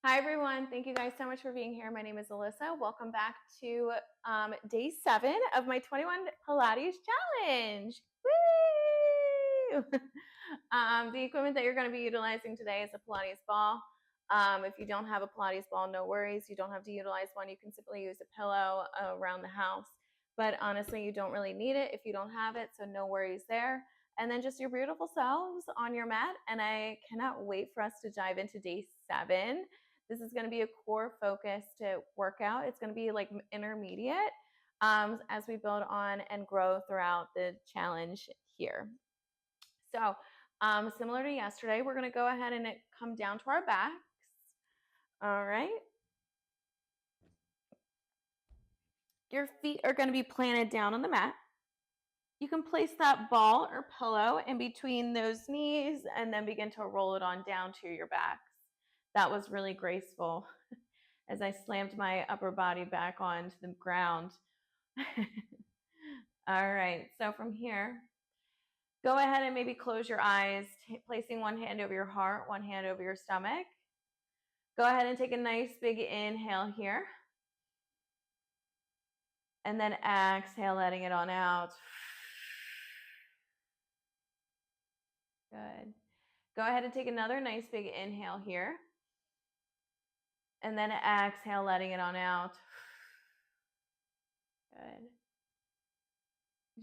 Hi, everyone. Thank you guys so much for being here. My name is Alyssa. Welcome back to day 7 of my 21 Pilates challenge. Woo! The equipment that you're going to be utilizing today is a Pilates ball. If you don't have a Pilates ball, no worries. You don't have to utilize one. You can simply use a pillow around the house. But honestly, you don't really need it if you don't have it, so no worries there. And then just your beautiful selves on your mat. And I cannot wait for us to dive into day 7. This is going to be a core focused workout. It's going to be like intermediate as we build on and grow throughout the challenge here. So similar to yesterday, we're going to go ahead and come down to our backs. All right. Your feet are going to be planted down on the mat. You can place that ball or pillow in between those knees and then begin to roll it on down to your backs. That was really graceful as I slammed my upper body back onto the ground. All right, so from here, go ahead and maybe close your eyes, placing one hand over your heart, one hand over your stomach. Go ahead and take a nice big inhale here. And then exhale, letting it on out. Good. Go ahead and take another nice big inhale here. And then exhale, letting it on out. Good.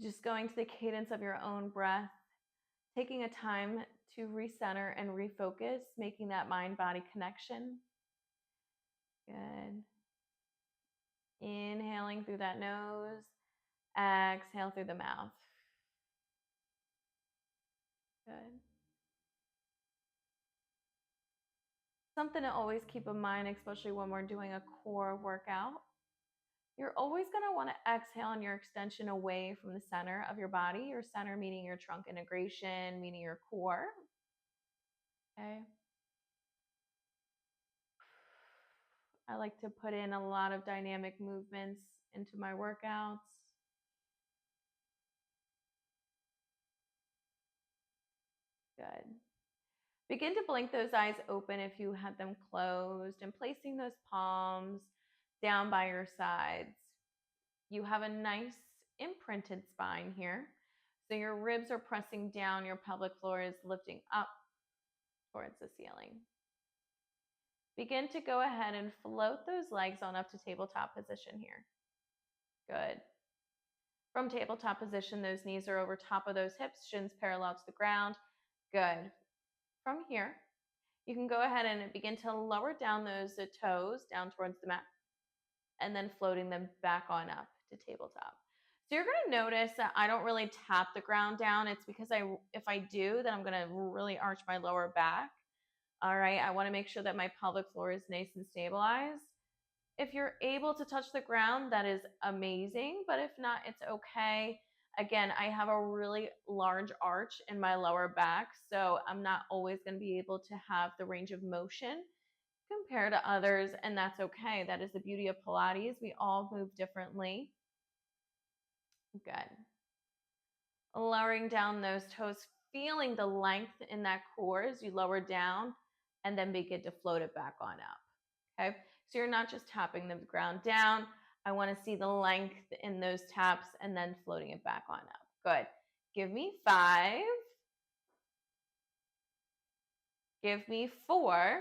Just going to the cadence of your own breath, taking a time to recenter and refocus, making that mind-body connection. Good. Inhaling through that nose, exhale through the mouth. Good. Something to always keep in mind, especially when we're doing a core workout. You're always going to want to exhale on your extension away from the center of your body. Your center meaning your trunk integration, meaning your core. Okay. I like to put in a lot of dynamic movements into my workouts. Good. Begin to blink those eyes open if you had them closed and placing those palms down by your sides. You have a nice imprinted spine here. So your ribs are pressing down, your pelvic floor is lifting up towards the ceiling. Begin to go ahead and float those legs on up to tabletop position here. Good. From tabletop position, those knees are over top of those hips, shins parallel to the ground. Good. From here, you can go ahead and begin to lower down those toes down towards the mat and then floating them back on up to tabletop. So you're going to notice that I don't really tap the ground down. It's because if I do, then I'm going to really arch my lower back. All right, I want to make sure that my pelvic floor is nice and stabilized. If you're able to touch the ground, that is amazing, but if not, it's okay. Again, I have a really large arch in my lower back, so I'm not always going to be able to have the range of motion compared to others, and that's okay. That is the beauty of Pilates. We all move differently. Good. Lowering down those toes, feeling the length in that core as you lower down, and then begin to float it back on up. Okay, so you're not just tapping the ground down. I want to see the length in those taps and then floating it back on up. Good. Give me 5. Give me 4.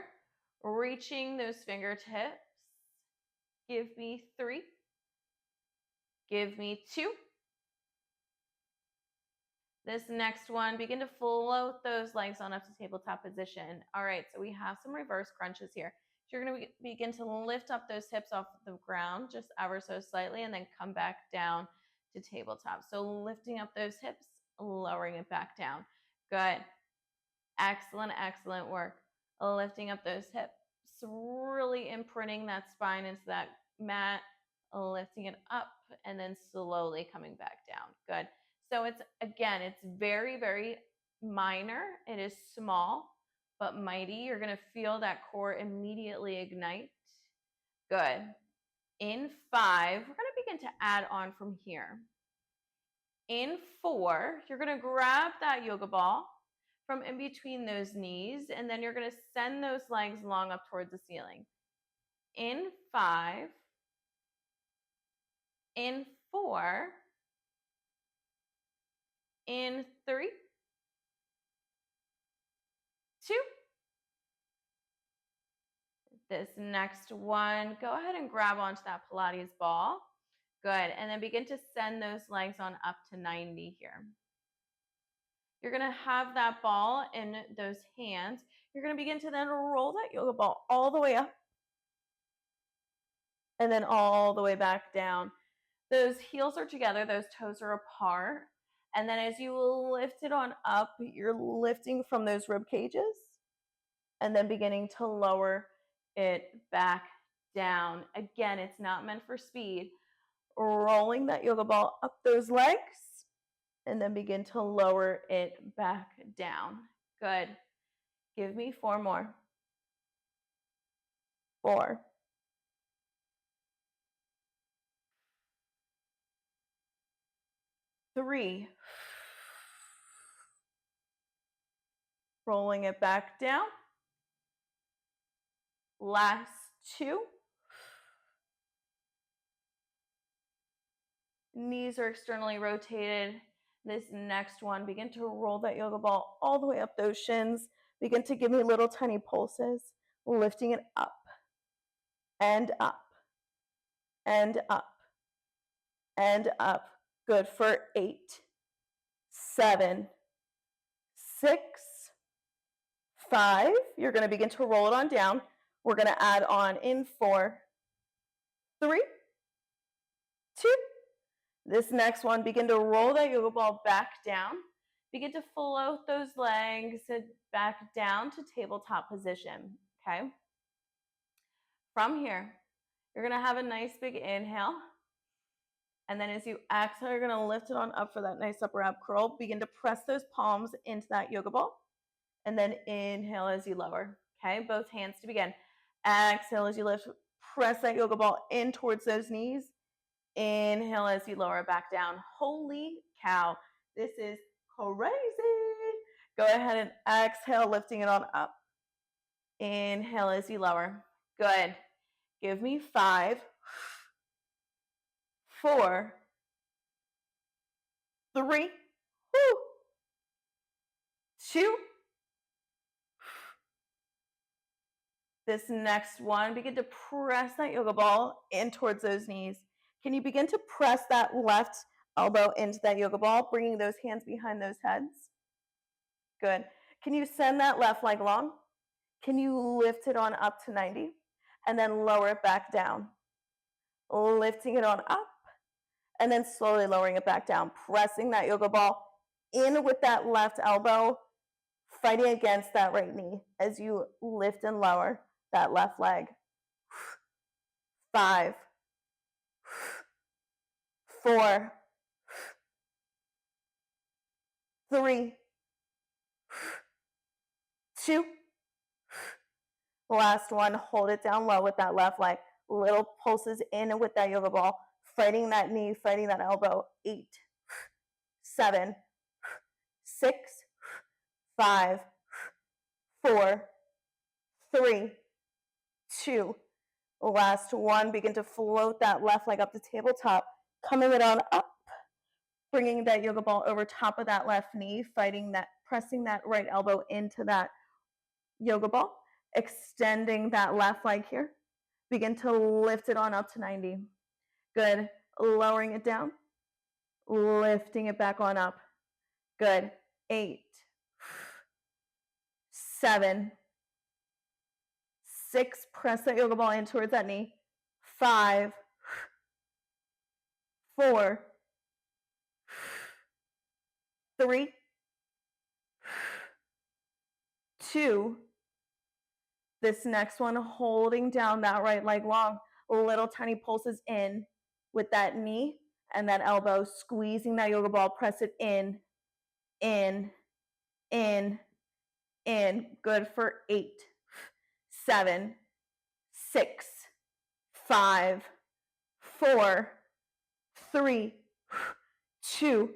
Reaching those fingertips. Give me 3. Give me 2. This next one, begin to float those legs on up to tabletop position. All right, so we have some reverse crunches here. So you're going to begin to lift up those hips off the ground just ever so slightly and then come back down to tabletop. So lifting up those hips, lowering it back down. Good. Excellent, excellent work. Lifting up those hips, really imprinting that spine into that mat, lifting it up, and then slowly coming back down. Good. So it's very, very minor. It is small, but mighty. You're going to feel that core immediately ignite. Good. In 5, we're going to begin to add on from here. In 4, you're going to grab that yoga ball, from in between those knees, and then you're going to send those legs long up towards the ceiling. In 5, in 4, in 3, 2. This next one, go ahead and grab onto that Pilates ball. Good, and then begin to send those legs on up to 90 here. You're going to have that ball in those hands. You're going to begin to then roll that yoga ball all the way up and then all the way back down. Those heels are together, those toes are apart. And then as you lift it on up, you're lifting from those rib cages and then beginning to lower it back down. Again, it's not meant for speed. Rolling that yoga ball up those legs and then begin to lower it back down. Good. Give me 4 more. 4. 3. Rolling it back down. Last 2. Knees are externally rotated. This next one, begin to roll that yoga ball all the way up those shins. Begin to give me little tiny pulses, lifting it up and up and up and up. Good for 8, 7, 6, 5. You're going to begin to roll it on down. We're going to add on in 4, 3, 2. This next one, begin to roll that yoga ball back down. Begin to float those legs back down to tabletop position, okay? From here, you're going to have a nice big inhale. And then as you exhale, you're going to lift it on up for that nice upper ab curl. Begin to press those palms into that yoga ball. And then inhale as you lower, okay? Both hands to begin. Exhale as you lift. Press that yoga ball in towards those knees. Inhale as you lower it back down. Holy cow, this is crazy. Go ahead and exhale, lifting it on up. Inhale as you lower. Good. Give me 5, 4, 3, 2. This next one, begin to press that yoga ball in towards those knees. Can you begin to press that left elbow into that yoga ball, bringing those hands behind those heads? Good. Can you send that left leg long? Can you lift it on up to 90 and then lower it back down? Lifting it on up and then slowly lowering it back down. Pressing that yoga ball in with that left elbow, fighting against that right knee as you lift and lower that left leg. 5, 4, 3, 2. Last one, hold it down low with that left leg. Little pulses in with that yoga ball, fighting that knee, fighting that elbow. 8, 7, 6, 5, 4, 3, 2. Last one, begin to float that left leg up to tabletop, coming it on up, bringing that yoga ball over top of that left knee, fighting that, pressing that right elbow into that yoga ball, extending that left leg here. Begin to lift it on up to 90. Good. Lowering it down, lifting it back on up. Good. 8, 7, 6. Press that yoga ball in towards that knee. 5, 4, 3, 2. This next one, holding down that right leg long. Little tiny pulses in with that knee and that elbow, squeezing that yoga ball. Press it in, in, in, in. Good for 8, 7, 6, 5, 4, 3, 2.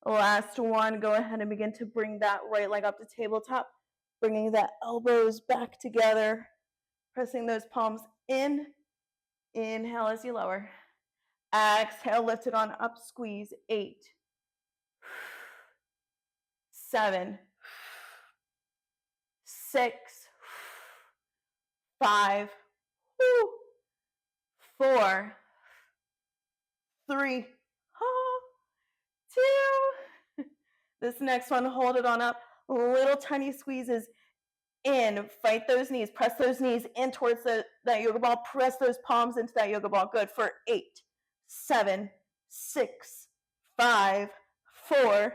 Last one, go ahead and begin to bring that right leg up to tabletop, bringing the elbows back together, pressing those palms in. Inhale as you lower. Exhale, lift it on up, squeeze. 8, 7, 6, 5, 4, 3, 2. This next one, hold it on up. Little tiny squeezes in. Fight those knees. Press those knees in towards that yoga ball. Press those palms into that yoga ball. Good. For 8, 7, 6, 5, 4,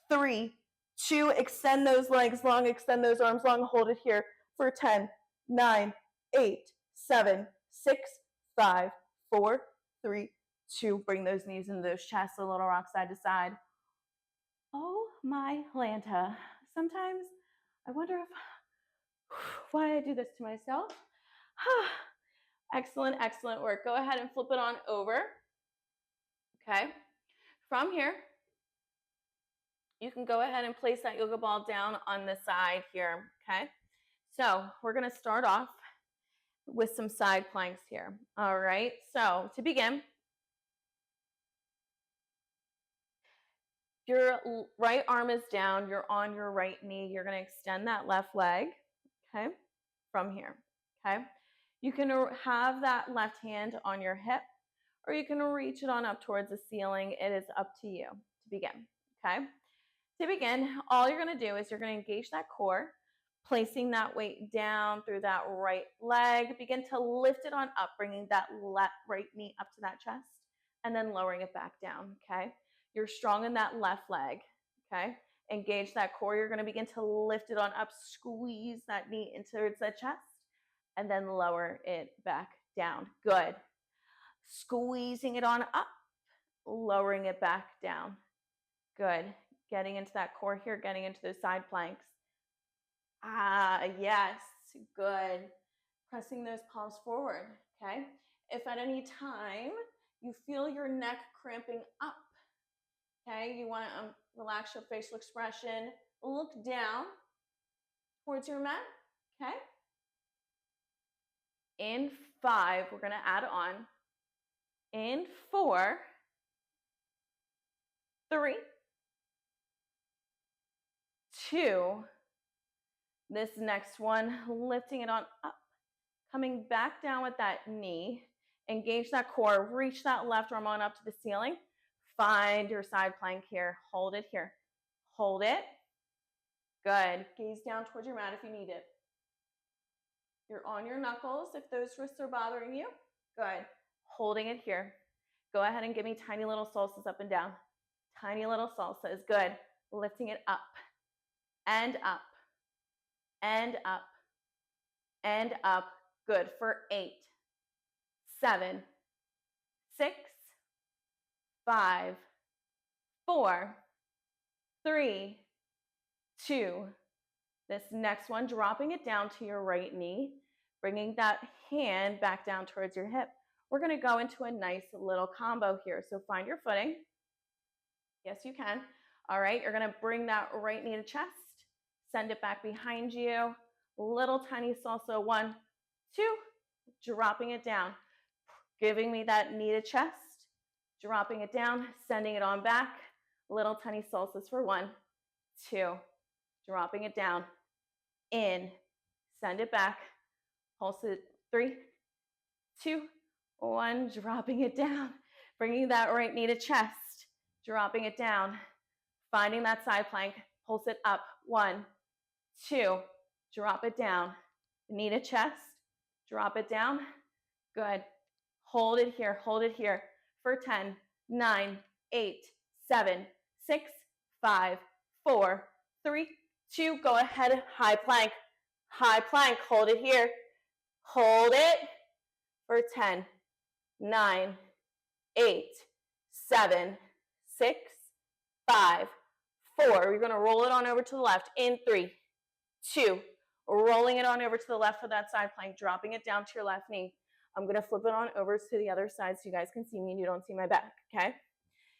3, 2. Extend those legs long. Extend those arms long. Hold it here for 10, 9, 8, 7, 6, 5, 4, 3, 2. Bring those knees into those chests. A little rock side to side. Oh my Lanta. Sometimes I wonder why I do this to myself. Excellent, excellent work. Go ahead and flip it on over. Okay. From here, you can go ahead and place that yoga ball down on the side here. Okay. So we're going to start off with some side planks here. All right. So to begin, your right arm is down. You're on your right knee. You're going to extend that left leg. Okay. From here. Okay. You can have that left hand on your hip, or you can reach it on up towards the ceiling. It is up to you to begin. Okay. To begin, all you're going to do is you're going to engage that core, placing that weight down through that right leg. Begin to lift it on up, bringing that right knee up to that chest, and then lowering it back down. Okay. You're strong in that left leg. Okay. Engage that core. You're going to begin to lift it on up, squeeze that knee into the chest, and then lower it back down. Good. Squeezing it on up, lowering it back down. Good. Getting into that core here, getting into those side planks. Yes. Good. Pressing those palms forward. Okay. If at any time you feel your neck cramping up, okay, you want to relax your facial expression, look down towards your mat. Okay. In 5, we're going to add on. In 4, 3, 2. This next one, lifting it on up, coming back down with that knee. Engage that core. Reach that left arm on up to the ceiling. Find your side plank here. Hold it here. Hold it. Good. Gaze down towards your mat if you need it. You're on your knuckles if those wrists are bothering you. Good. Holding it here. Go ahead and give me tiny little salsas up and down. Tiny little salsas. Good. Lifting it up and up and up and up. Good. For 8, 7, 6, 5, 4, 3, 2. This next one, dropping it down to your right knee, bringing that hand back down towards your hip. We're going to go into a nice little combo here. So find your footing. Yes, you can. All right, you're going to bring that right knee to chest, send it back behind you. Little tiny salsa. 1, 2, dropping it down. Giving me that knee to chest, dropping it down, sending it on back. Little tiny salsas for 1, 2, dropping it down. In, send it back, pulse it. 3, 2, 1, dropping it down, bringing that right knee to chest, dropping it down, finding that side plank, pulse it up. 1, 2, drop it down, knee to chest, drop it down. Good. Hold it here for 10, 9, 8, 7, 6, 5, 4, 3, 2. Go ahead, high plank, hold it here. Hold it for 10, 9, 8, 7, 6, 5, 4. You're going to roll it on over to the left in 3, 2. Rolling it on over to the left for that side plank, dropping it down to your left knee. I'm going to flip it on over to the other side so you guys can see me and you don't see my back, okay?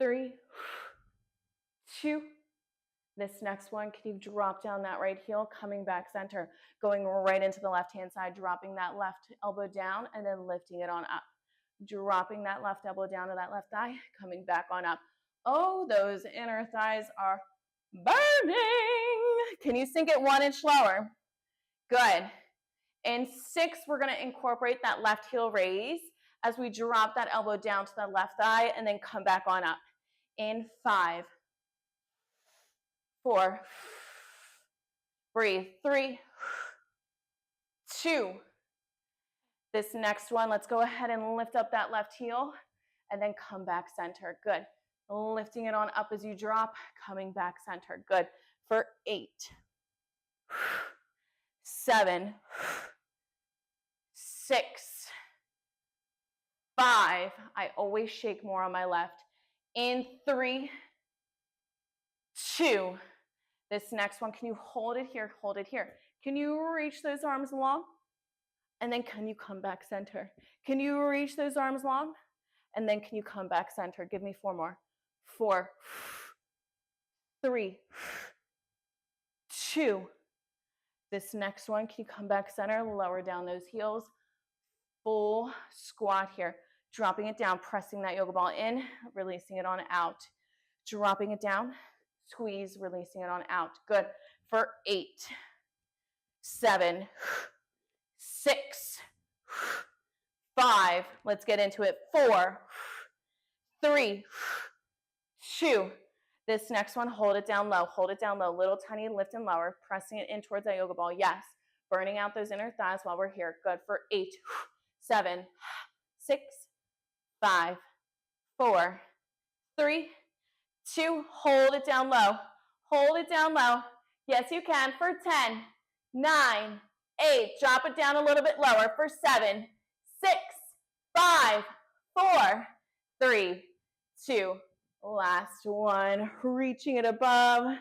3, 2. This next one, can you drop down that right heel, coming back center, going right into the left-hand side, dropping that left elbow down, and then lifting it on up. Dropping that left elbow down to that left thigh, coming back on up. Oh, those inner thighs are burning. Can you sink it 1 inch lower? Good. In 6, we're going to incorporate that left heel raise as we drop that elbow down to the left thigh and then come back on up. In 5, 4, breathe, 3, 2. This next one, let's go ahead and lift up that left heel and then come back center. Good. Lifting it on up as you drop, coming back center. Good. For 8, 7, 6, 5. I always shake more on my left. In 3, 2. This next one, can you hold it here? Hold it here. Can you reach those arms long? And then can you come back center? Can you reach those arms long? And then can you come back center? Give me 4 more. 4, 3, 2. This next one, can you come back center? Lower down those heels. Full squat here. Dropping it down, pressing that yoga ball in, releasing it on out. Dropping it down, squeeze, releasing it on out. Good. For 8, 7, 6, 5. Let's get into it. 4, 3, 2. This next one, hold it down low. Hold it down low. Little tiny lift and lower, pressing it in towards that yoga ball. Yes. Burning out those inner thighs while we're here. Good. For 8, 7, 6, 5, 4, 3, 2. Hold it down low. Hold it down low. Yes, you can. For 10, 9, 8. Drop it down a little bit lower. For 7, 6, 5, 4, 3, 2. Last one. Reaching it above.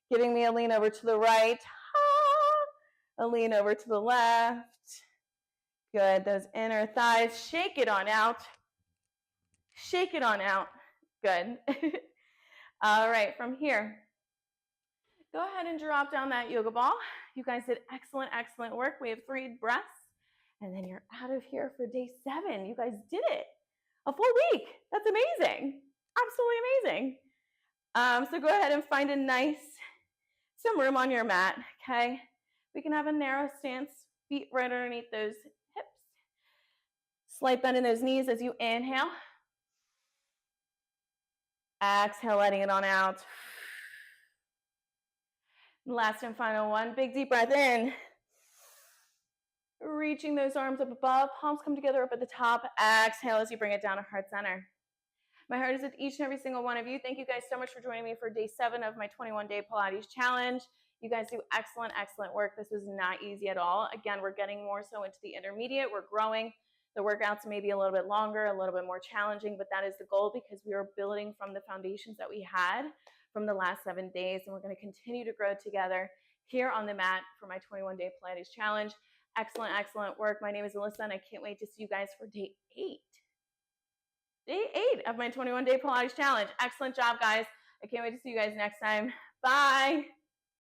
Giving me a lean over to the right. A lean over to the left. Good. Those inner thighs. Shake it on out. Shake it on out. Good. All right. From here, go ahead and drop down that yoga ball. You guys did excellent, excellent work. We have 3 breaths. And then you're out of here for day 7. You guys did it. A full week. That's amazing. Absolutely amazing. So go ahead and find some room on your mat, okay? We can have a narrow stance, feet right underneath those hips. Slight bend in those knees as you inhale. Exhale, letting it on out. Last and final one, big deep breath in. Reaching those arms up above, palms come together up at the top. Exhale as you bring it down to heart center. My heart is with each and every single one of you. Thank you guys so much for joining me for day 7 of my 21-day Pilates challenge. You guys do excellent, excellent work. This was not easy at all. Again, we're getting more so into the intermediate. We're growing. The workouts may be a little bit longer, a little bit more challenging, but that is the goal because we are building from the foundations that we had from the last 7 days, and we're going to continue to grow together here on the mat for my 21-day Pilates challenge. Excellent, excellent work. My name is Alyssa, and I can't wait to see you guys for day 8. Day 8 of my 21-day Pilates challenge. Excellent job, guys. I can't wait to see you guys next time. Bye.